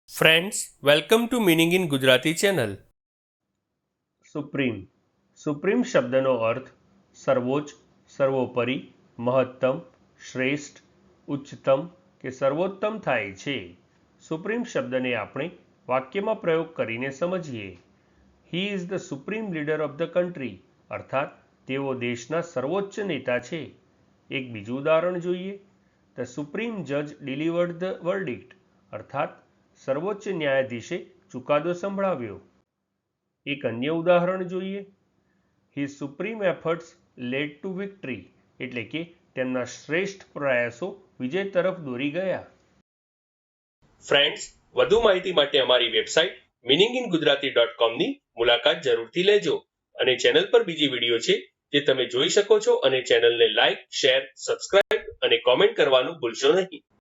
Friends, welcome to meaning in Gujarati channel. Supreme. Supreme શબ્દનો અર્થ સર્વોચ્ચ, સર્વોપરી, મહત્તમ, શ્રેષ્ઠ, ઉચ્ચતમ કે સર્વોત્તમ થાય છે. સુપ્રીમ શબ્દને આપણે વાક્યમાં પ્રયોગ કરીને સમજીએ. He is the supreme leader of the country, અર્થાત તેઓ દેશના સર્વોચ્ચ નેતા છે. એક બીજું ઉદાહરણ જોઈએ. ધ સુપ્રીમ જજ ડિલિવર્ડ ધ વર્ડિક્ટ, અર્થાત સર્વોચ્ચ ન્યાયાધીશે ચુકાદો સંભળાવ્યો. એક અન્ય ઉદાહરણ જોઈએ. His supreme efforts lead two victory, એટલે કે તેમના શ્રેષ્ઠ પ્રયાસો વિજય તરફ દોરી ગયા. ફ્રેન્ડ્સ, વધુ માહિતી માટે અમારી વેબસાઇટ meaninginggujarati.com ની મુલાકાત જરૂરથી લેજો. અને ચેનલ પર બીજી વિડીયો છે જે તમે જોઈ શકો છો, અને ચેનલને લાઇક, શેર, સબસ્ક્રાઇબ અને કોમેન્ટ કરવાનું ભૂલશો નહીં.